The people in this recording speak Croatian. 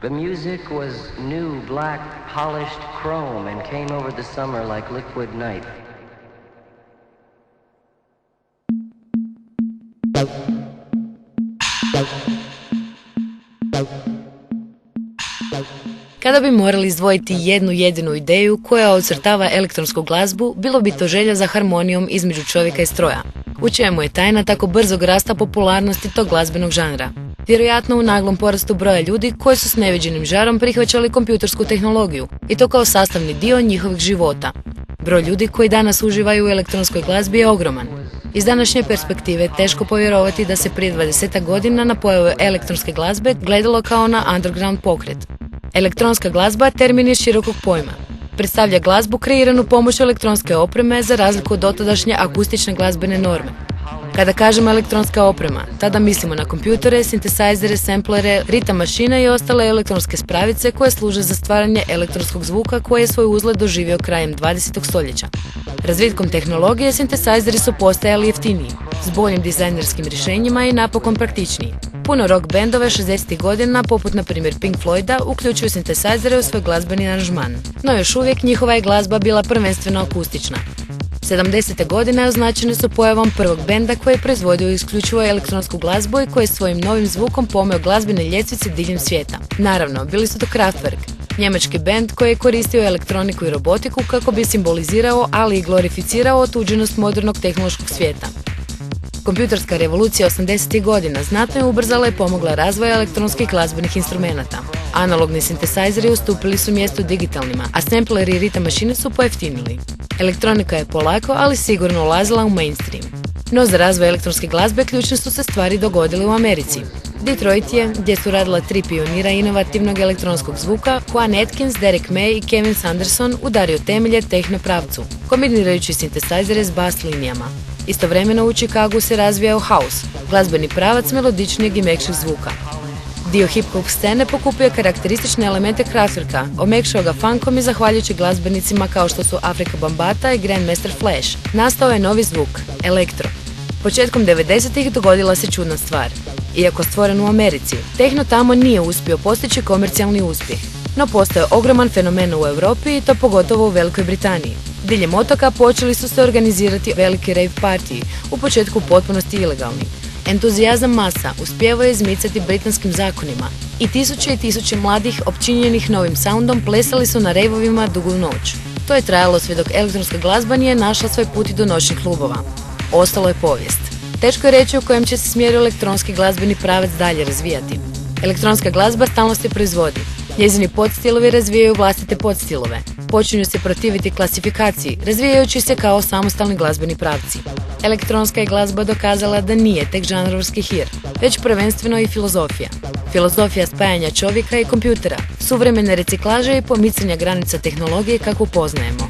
The music was new, black, polished chrome and came over the summer like liquid night. Kada bi morali izdvojiti jednu jedinu ideju koja ocrtava elektronsku glazbu, bilo bi to želja za harmonijom između čovjeka i stroja. U čemu je tajna tako brzog rasta popularnosti tog glazbenog žanra? Vjerojatno u naglom porastu broja ljudi koji su s neviđenim žarom prihvaćali kompjutersku tehnologiju i to kao sastavni dio njihovih života. Broj ljudi koji danas uživaju u elektronskoj glazbi je ogroman. Iz današnje perspektive teško povjerovati da se prije 20 godina na pojavu elektronske glazbe gledalo kao na underground pokret. Elektronska glazba termin je širokog pojma. Predstavlja glazbu kreiranu pomoću elektronske opreme za razliku od dotadašnje akustične glazbene norme. Kada kažemo elektronska oprema, tada mislimo na kompjutere, sintesajzere, samplere, ritam mašine i ostale elektronske spravice koje služe za stvaranje elektronskog zvuka koji je svoj uzlet doživio krajem 20. stoljeća. Razvitkom tehnologije sintesajzeri su postajali jeftiniji, s boljim dizajnerskim rješenjima i napokon praktičniji. Puno rock bendove 60. godina, poput na primjer Pink Floyda, uključuju sintesajzere u svoj glazbeni aranžman. No još uvijek njihova je glazba bila prvenstveno akustična. 70. godine označene su pojavom prvog benda koji je proizvodio isključivo elektronsku glazbu i koji je svojim novim zvukom pomeo glazbene ljestvice diljem svijeta. Naravno, bili su to Kraftwerk, njemački bend koji je koristio elektroniku i robotiku kako bi simbolizirao, ali i glorificirao otuđenost modernog tehnološkog svijeta. Kompjuterska revolucija 80. godina znatno je ubrzala i pomogla razvoja elektronskih glazbenih instrumenata. Analogni sintesajzeri ustupili su mjesto digitalnima, a sampleri i ritam mašine su pojeftinili. Elektronika je polako, ali sigurno ulazila u mainstream. No za razvoj elektronske glazbe ključne su se stvari dogodile u Americi. Detroit je, gdje su radila tri pionira inovativnog elektronskog zvuka, Juan Atkins, Derek May i Kevin Sanderson, udario temelje techno pravcu, kombinirajući sintesajzere s bas linijama. Istovremeno u Chicagu se razvijao house, glazbeni pravac melodičnijeg i mekšeg zvuka. Dio hip-hop scene pokupio karakteristične elemente Kraftwerka, omekšao ga funkom i zahvaljujući glazbenicima kao što su Afrika Bambaataa i Grandmaster Flash, nastao je novi zvuk, elektro. Početkom 90-ih dogodila se čudna stvar. Iako stvoren u Americi, techno tamo nije uspio postići komercijalni uspjeh, no postoje ogroman fenomen u Europi i to pogotovo u Velikoj Britaniji. Diljem otoka počeli su se organizirati veliki rave partiji, u početku potpunosti ilegalni. Entuzijazam masa uspijevao je izmicati britanskim zakonima i tisuće mladih opčinjenih novim soundom plesali su na rejvovima dugu noć. To je trajalo sve dok elektronska glazba nije našla svoj put i do noćnih klubova. Ostalo je povijest. Teško je reći u kojem će se smjeru elektronski glazbeni pravac dalje razvijati. Elektronska glazba stalno se proizvodi. Njezini podstilovi razvijaju vlastite podstilove. Počinju se protiviti klasifikaciji, razvijajući se kao samostalni glazbeni pravci. Elektronska je glazba dokazala da nije tek žanrovski hir, već prvenstveno i filozofija. Filozofija spajanja čovjeka i kompjutera, suvremene reciklaže i pomicanja granica tehnologije kakvu poznajemo.